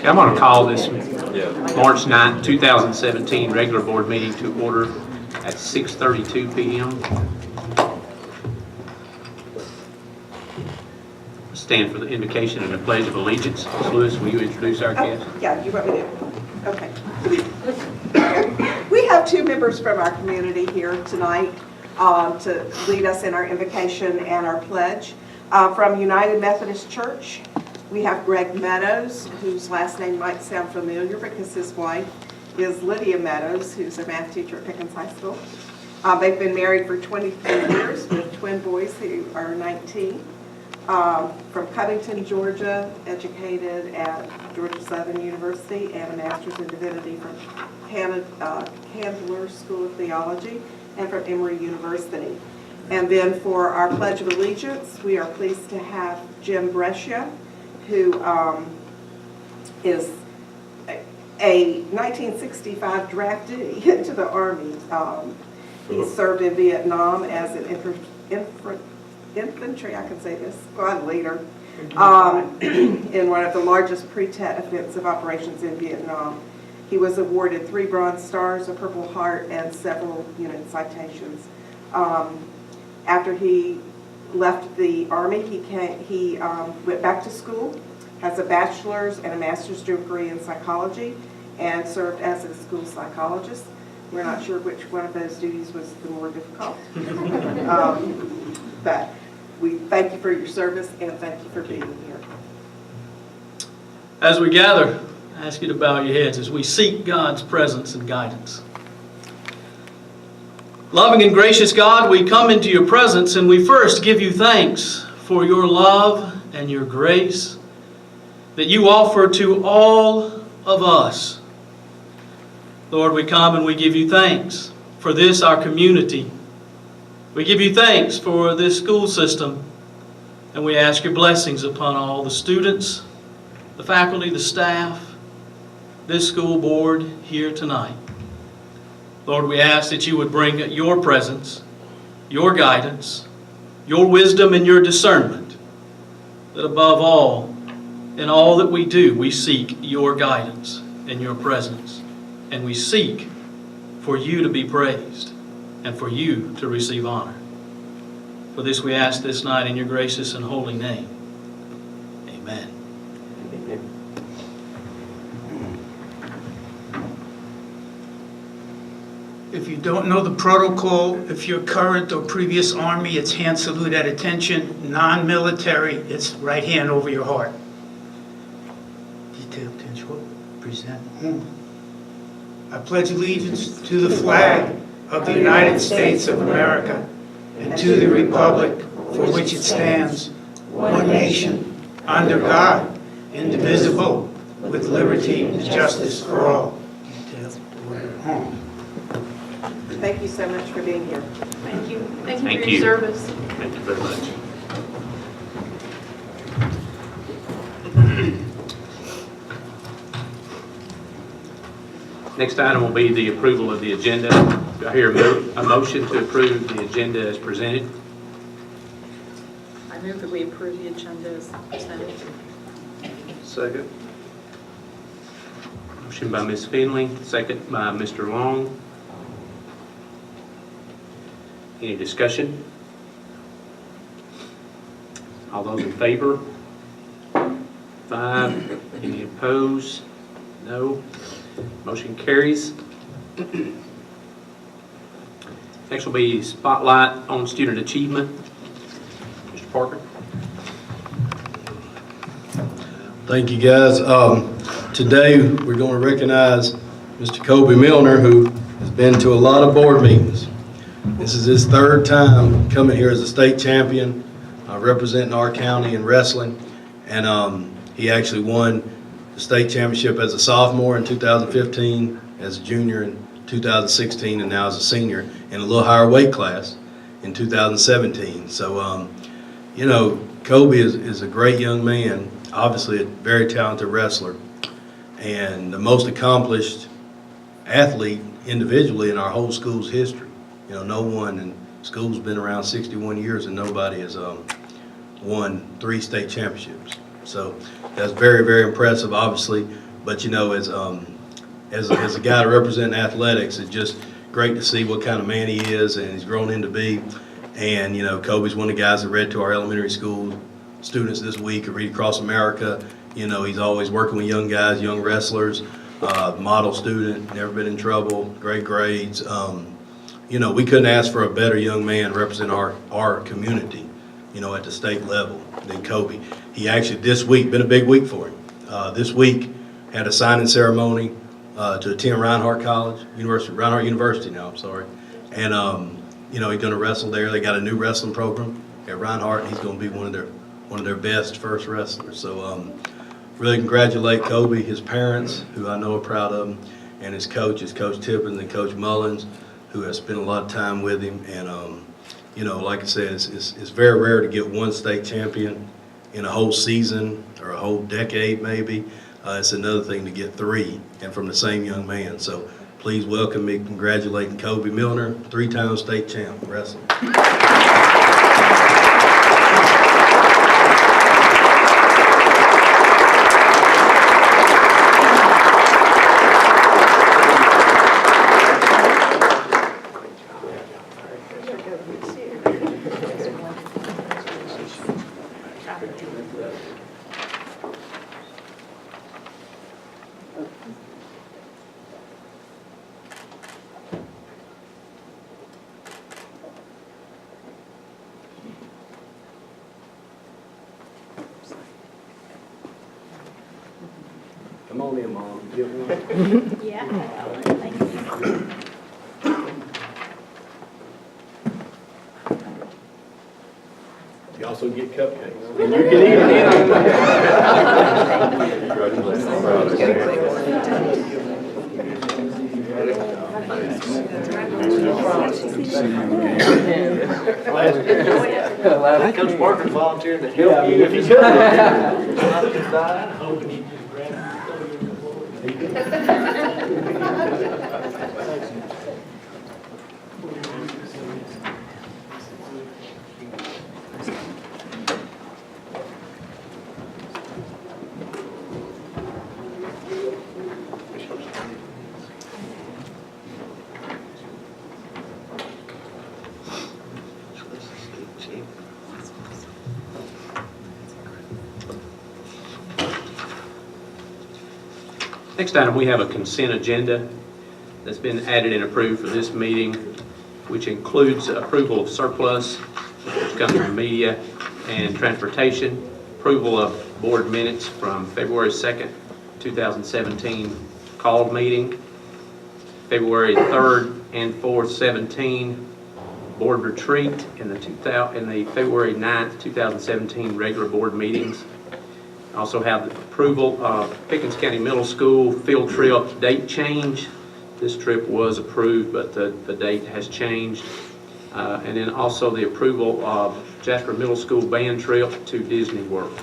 I'm going to call this March 9th, 2017 regular board meeting to order at 6:32 p.m. Stand for the invocation and the Pledge of Allegiance. Ms. Lewis, will you introduce our guest? Yeah, you want me to? Okay. We have two members from our community here tonight to lead us in our invocation and our pledge. From United Methodist Church, we have Greg Meadows, whose last name might sound familiar because his wife is Lydia Meadows, who's a math teacher at Pickens High School. They've been married for 23 years with twin boys who are 19. From Covington, Georgia, educated at Georgia Southern University and a master's in divinity from Cantrell School of Theology and from Emory University. And then for our Pledge of Allegiance, we are pleased to have Jim Brescia, who is a 1965 draftee into the Army. He served in Vietnam as an infantry, I can say this, squad leader in one of the largest pre-Tet offensive operations in Vietnam. He was awarded 3 Bronze Stars, a Purple Heart, and several unit citations. After he left the Army, he went back to school, has a bachelor's and a master's degree in psychology, and served as a school psychologist. We're not sure which one of those duties was the more difficult. But we thank you for your service and thank you for being here. As we gather, I ask you to bow your heads as we seek God's presence and guidance. Loving and gracious God, we come into your presence and we first give you thanks for your love and your grace that you offer to all of us. Lord, we come and we give you thanks for this, our community. We give you thanks for this school system, and we ask your blessings upon all the students, the faculty, the staff, this school board here tonight. Lord, we ask that you would bring your presence, your guidance, your wisdom and your discernment, that above all, in all that we do, we seek your guidance and your presence, and we seek for you to be praised and for you to receive honor. For this we ask this night in your gracious and holy name. Amen. If you don't know the protocol, if you're current or previous Army, it's hand salute at attention. Non-military, it's right hand over your heart. Detailed control, present. I pledge allegiance to the flag of the United States of America and to the republic for which it stands, one nation, under God, indivisible, with liberty and justice for all. Thank you so much for being here. Thank you. Thank you for your service. Thank you very much. Next item will be the approval of the agenda. Do I hear a motion to approve the agenda as presented? I move that we approve the agenda as presented. Second. Motion by Ms. Finley, second by Mr. Long. Any discussion? All those in favor? 5. Any opposed? No. Motion carries. Next will be spotlight on student achievement. Mr. Parker. Thank you, guys. Today we're going to recognize Mr. Koby Milner, who has been to a lot of board meetings. This is his 3rd time coming here as a state champion, representing our county in wrestling, and he actually won the state championship as a sophomore in 2015, as a junior in 2016, and now as a senior in a little higher weight class in 2017. So, you know, Koby is a great young man, obviously a very talented wrestler, and the most accomplished athlete individually in our whole school's history. You know, no one in school's been around 61 years and nobody has won 3 state championships. So that's very, very impressive. Obviously, But, you know, as a guy representing athletics, it's just great to see what kind of man he is and he's grown into be. And, you know, Koby's one of the guys that read to our elementary school students this week at Read Across America. You know, he's always working with young guys, young wrestlers, model student, never been in trouble, great grades. You know, we couldn't ask for a better young man to represent our community, you know, at the state level than Koby. He actually, this week, been a big week for him. This week, had a signing ceremony to attend Reinhardt University now, I'm sorry. And, you know, he's going to wrestle there. They got a new wrestling program at Reinhardt, and he's going to be one of their best first wrestlers. So really congratulate Koby, his parents, who I know are proud of him, and his coaches, Coach Tippins and Coach Mullins, who have spent a lot of time with him. And, you know, like I said, it's very rare to get one state champion in a whole season or a whole decade maybe. It's another thing to get 3, and from the same young man. So please welcome me congratulating Koby Milner, 3-time state champ wrestling. Come on in, Mom. Get one. Yeah. Thank you. You also get cupcakes. And you can eat it. Coach Parker volunteered to help you if you could. Hoping he just Next item, we have a consent agenda that's been added and approved for this meeting, which includes approval of surplus, which comes from media and transportation, approval of board minutes from February 2nd, 2017 called meeting, February 3rd and 4th, 17 board retreat, and the February 9th, 2017 regular board meetings. Also have the approval of Pickens County Middle School field trip date change. This trip was approved, but the date has changed. And then also the approval of Jasper Middle School band trip to Disney World.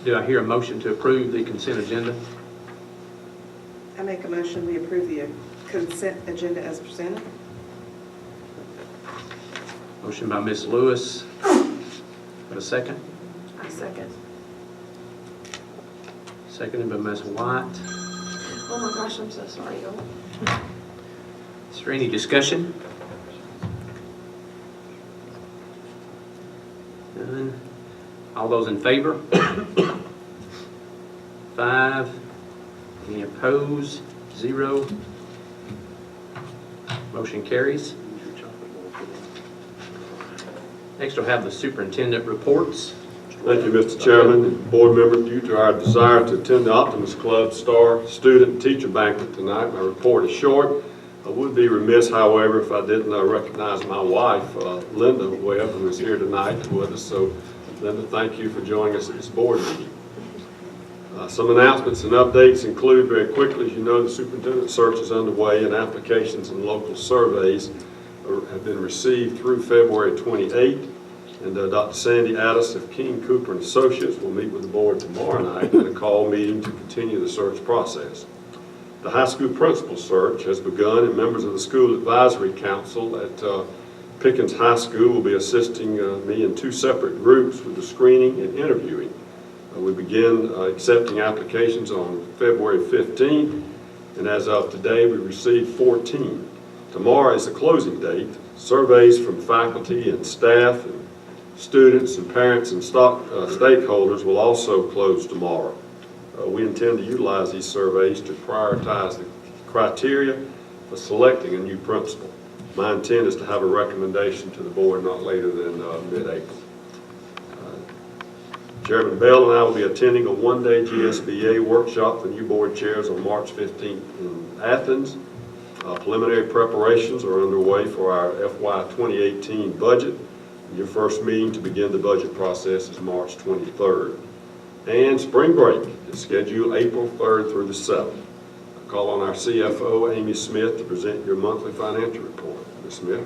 Do I hear a motion to approve the consent agenda? I make a motion we approve the consent agenda as presented. Motion by Ms. Lewis. Have a second? I second. Seconded by Ms. White. Oh my gosh, I'm so sorry, y'all. Is there any discussion? None. All those in favor? 5. Any opposed? 0. Motion carries. Next, we'll have the superintendent reports. Thank you, Mr. Chairman and board members. Due to our desire to attend the Optimist Club Star Student and Teacher Banquet tonight, my report is short. I would be remiss, however, if I didn't recognize my wife, Linda Webb, who is here tonight with us. So, Linda, thank you for joining us at this board meeting. Some announcements and updates include, very quickly, as you know, the superintendent search is underway and applications and local surveys have been received through February 28th. And Dr. Sandy Addis of King, Cooper and Associates will meet with the board tomorrow night in a call meeting to continue the search process. The high school principal search has begun, and members of the School Advisory Council at Pickens High School will be assisting me in 2 separate groups with the screening and interviewing. We begin accepting applications on February 15th, and as of today, we received 14. Tomorrow is the closing date. Surveys from faculty and staff, and students and parents and stakeholders will also close tomorrow. We intend to utilize these surveys to prioritize the criteria for selecting a new principal. My intent is to have a recommendation to the board not later than mid-April. Chairman Bell and I will be attending a one-day GSBA workshop for new board chairs on March 15th in Athens. Preliminary preparations are underway for our FY 2018 budget. Your first meeting to begin the budget process is March 23rd. And spring break is scheduled April 3rd through the 7th. I call on our CFO, Amy Smith, to present your monthly financial report. Ms. Smith.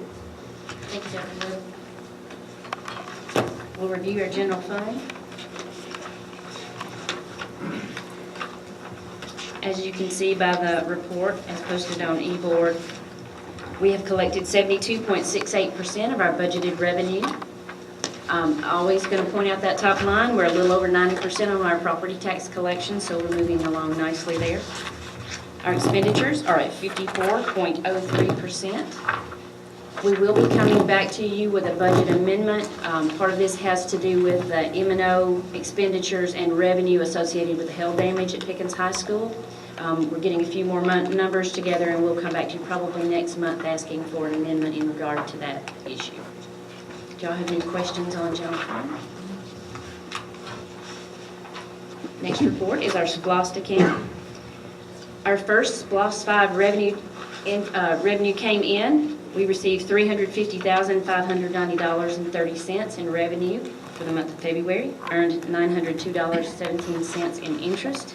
Thank you, Dr. Wood. We'll review our general fund. As you can see by the report as posted on eBoard, we have collected 72.68% of our budgeted revenue. Always going to point out that top line. We're a little over 90% on our property tax collection, so we're moving along nicely there. Our expenditures are at 54.03%. We will be coming back to you with a budget amendment. Part of this has to do with the M&O expenditures and revenue associated with the hail damage at Pickens High School. We're getting a few more numbers together, and we'll come back to you probably next month asking for an amendment in regard to that issue. Do y'all have any questions on general fund? Next report is our SPLOST account. Our first SPLOST 5 revenue came in. We received $350,590.30 in revenue for the month of February, earned $902.17 in interest.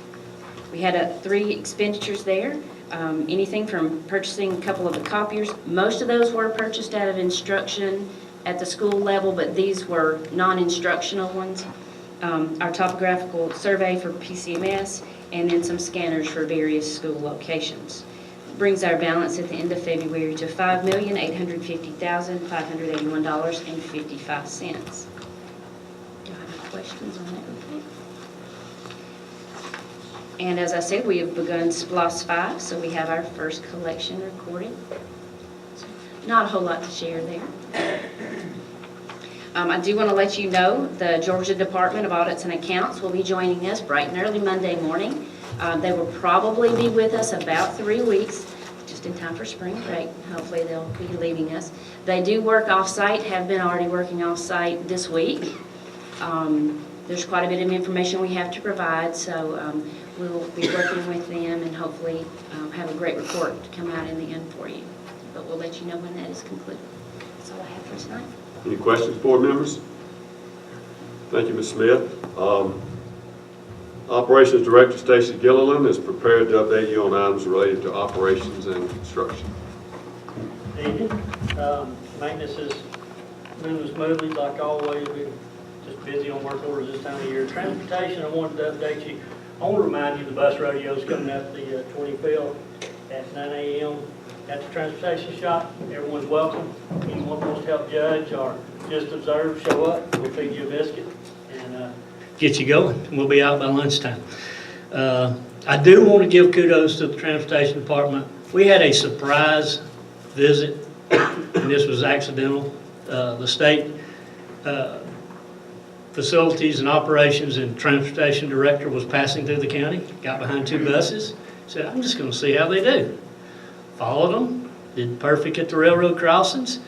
We had 3 expenditures there, anything from purchasing a couple of the copiers. Most of those were purchased out of instruction at the school level, but these were non-instructional ones. Our topographical survey for PCMS, and then some scanners for various school locations. Brings our balance at the end of February to $5,850,581.55. Do you have any questions on that report? And as I said, we have begun SPLOST 5, so we have our first collection recorded. Not a whole lot to share there. I do want to let you know the Georgia Department of Audits and Accounts will be joining us bright and early Monday morning. They will probably be with us about 3 weeks, just in time for spring break. Hopefully they'll be leaving us. They do work off-site, have been already working off-site this week. There's quite a bit of information we have to provide, so we'll be working with them and hopefully have a great report to come out in the end for you. But we'll let you know when that is concluded. That's all I have for tonight. Any questions, board members? Thank you, Ms. Smith. Operations Director Stacy Gilleland is prepared to update you on items related to operations and construction. Evening. Maintenance is moving smoothly like always. We're just busy on work orders this time of year. Transportation, I wanted to update you. I want to remind you the bus rodeo is coming up the 25th at 9 a.m. at the transportation shop. Everyone's welcome. Anyone wants to help judge or just observe, show up. We'll feed you a biscuit and get you going. We'll be out by lunchtime. I do want to give kudos to the transportation department. We had a surprise visit, and this was accidental. The state facilities and operations and transportation director was passing through the county, got behind 2 buses, said, I'm just going to see how they do. Followed them, did perfect at the railroad crossings.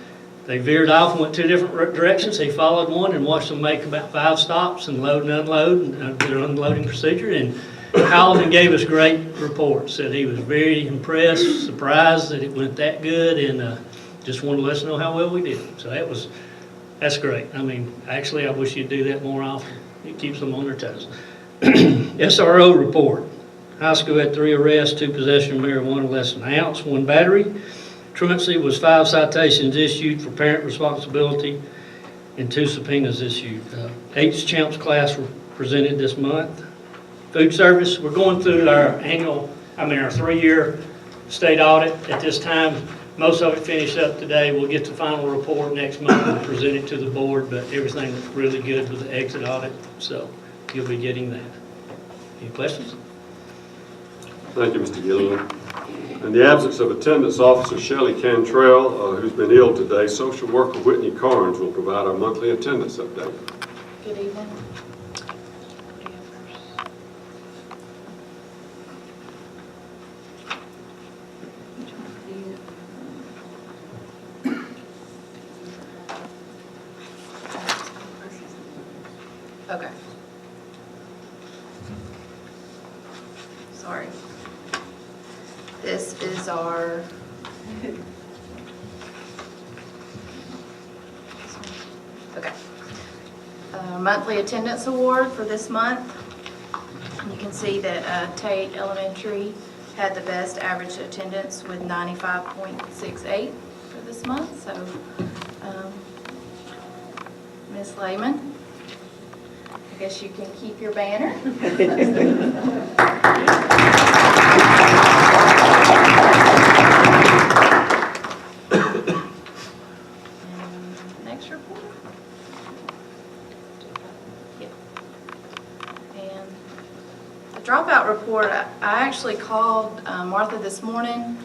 They veered off and went 2 different directions. He followed one and watched them make about 5 stops and load and unload and their unloading procedure, and called and gave us great reports. Said he was very impressed, surprised that it went that good, and just wanted to let us know how well we did. So that's great. I mean, actually, I wish you'd do that more often. It keeps them on their toes. SRO report. High school had 3 arrests, 2 possession of marijuana less than an ounce, 1 battery. Truancy was 5 citations issued for parent responsibility and 2 subpoenas issued. 8 champs class were presented this month. Food service, we're going through our 3-year state audit at this time. Most of it finished up today. We'll get the final report next month and present it to the board, but everything looks really good with the exit audit. So you'll be getting that. Any questions? Thank you, Mr. Gilleland. In the absence of attendance officer Shelley Cantrell, who's been ill today, social worker Whitney Carnes will provide our monthly attendance update. Good evening. Okay. Sorry. This is our okay. Monthly attendance award for this month. You can see that Tate Elementary had the best average attendance with 95.68 for this month. So, Ms. Lehman, I guess you can keep your banner. Next report. Yeah. And the dropout report, I actually called Martha this morning.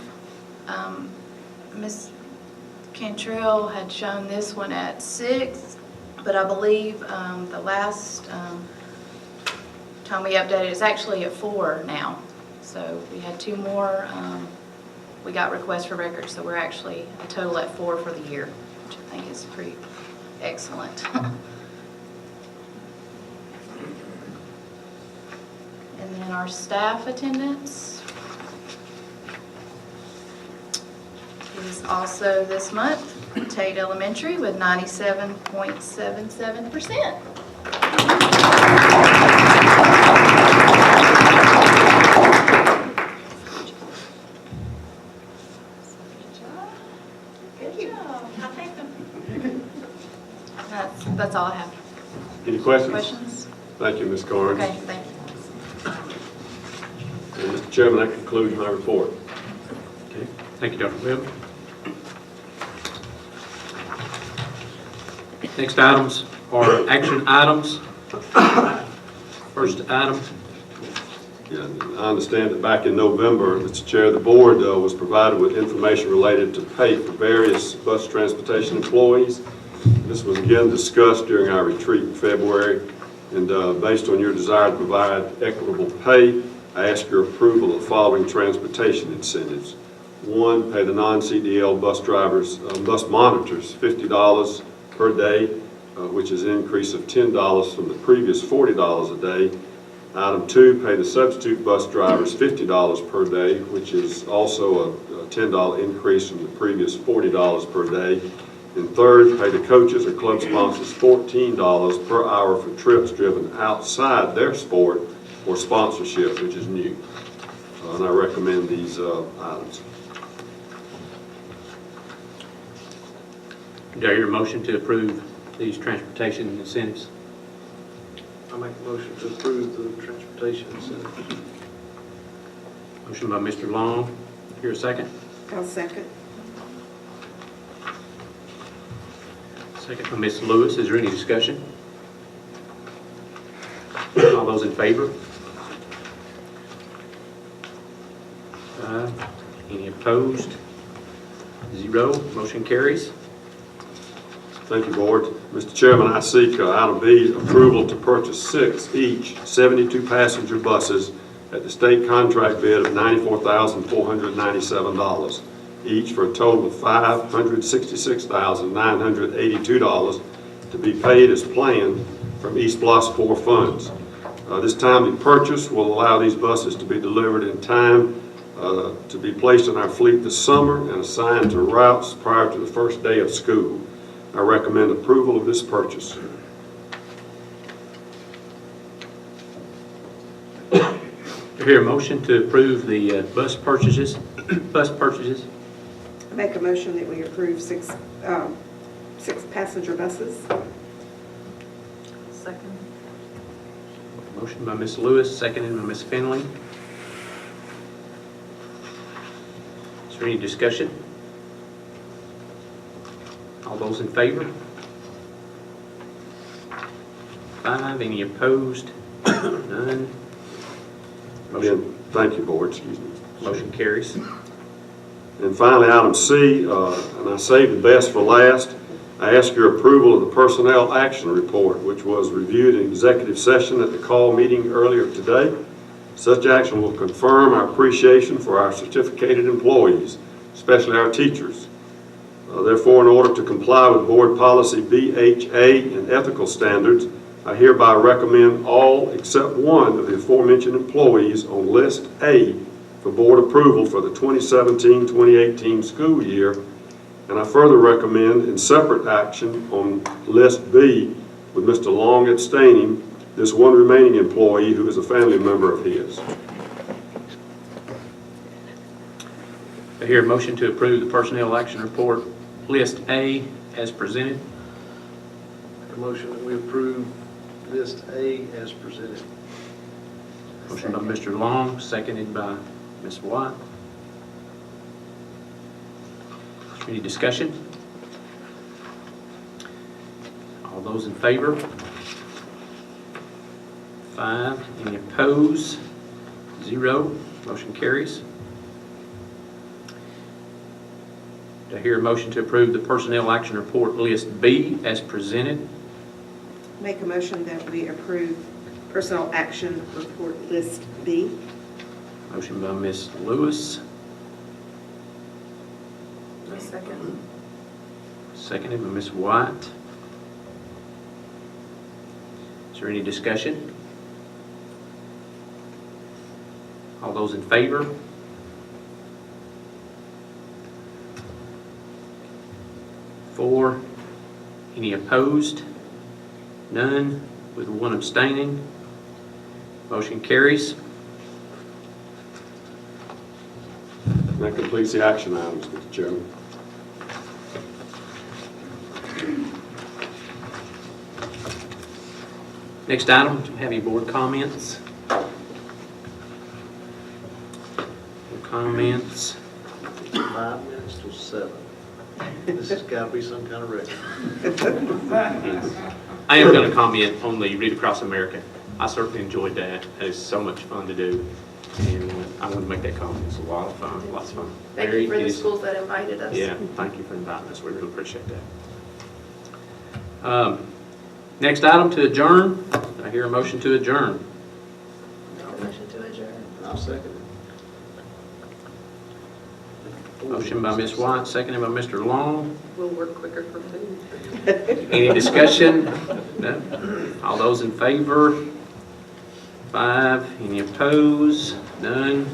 Ms. Cantrell had shown this one at 6, but I believe the last time we updated, it's actually at 4 now. So we had 2 more. We got requests for records, so we're actually a total at 4 for the year, which I think is pretty excellent. And then our staff attendance is also this month, Tate Elementary with 97.77%. That's all I have. Any questions? Questions? Thank you, Ms. Carnes. Okay, thank you. And Mr. Chairman, that concludes my report. Okay. Thank you, Dr. Webb. Next items are action items. First item. Yeah, I understand that back in November, Mr. Chair, the board was provided with information related to pay for various bus transportation employees. This was again discussed during our retreat in February, and based on your desire to provide equitable pay, I ask your approval of the following transportation incentives. 1, pay the non-CDL bus drivers, bus monitors $50 per day, which is an increase of $10 from the previous $40 a day. Item 2, pay the substitute bus drivers $50 per day, which is also a $10 increase from the previous $40 per day. And 3rd, pay the coaches or club sponsors $14 per hour for trips driven outside their sport or sponsorship, which is new. And I recommend these items. Do I hear a motion to approve these transportation incentives? I make a motion to approve the transportation incentives. Motion by Mr. Long. Hear a second? I'll second. Second by Ms. Lewis. Is there any discussion? All those in favor? Any opposed? 0. Motion carries. Thank you, Board. Mr. Chairman, I seek item B, approval to purchase 6 each 72-passenger buses at the state contract bid of $94,497, each for a total of $566,982 to be paid as planned from East Block 4 funds. This timely purchase will allow these buses to be delivered in time to be placed in our fleet this summer and assigned to routes prior to the first day of school. I recommend approval of this purchase. Do I hear a motion to approve the bus purchases? I make a motion that we approve 6 passenger buses. Second. Motion by Ms. Lewis, seconded by Ms. Finley. Is there any discussion? All those in favor? 5. Any opposed? None. Motion Again, thank you, Board, excuse me. motion carries. And finally, item C, and I saved the best for last, I ask your approval of the Personnel Action Report, which was reviewed in executive session at the call meeting earlier today. Such action will confirm our appreciation for our certificated employees, especially our teachers. Therefore, in order to comply with Board Policy VIII and ethical standards, I hereby recommend all except one of the aforementioned employees on List A for Board approval for the 2017-2018 school year, and I further recommend in separate action on List B, with Mr. Long abstaining, this one remaining employee who is a family member of his. I hear a motion to approve the Personnel Action Report, List A, as presented. Make a motion that we approve List A as presented. Motion by Mr. Long, seconded by Ms. White. Is there any discussion? All those in favor? 5. Any opposed? 0. Motion carries. Do I hear a motion to approve the Personnel Action Report List B as presented? Make a motion that we approve Personnel Action Report List B. Motion by Ms. Lewis, A second. seconded by Ms. White. Is there any discussion? All those in favor? 4. Any opposed? None, with 1 abstaining. Motion carries. And that completes the action items, Mr. Chairman. Next item, do you have any board comments? No comments. 5 minutes till 7. This has got to be some kind of record. I am going to comment on the Read Across America. I certainly enjoyed that. It is so much fun to do. And I want to make that comment. It's a lot of fun, lots of fun. Thank you for the schools that invited us. Yeah, thank you for inviting us. We really appreciate that. Next item, to adjourn. I hear a motion to adjourn. Motion to adjourn. I'll second it. Motion by Ms. White, seconded by Mr. Long. We'll work quicker for food. Any discussion? No? All those in favor? 5. Any opposed? None.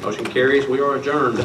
Motion carries. We are adjourned.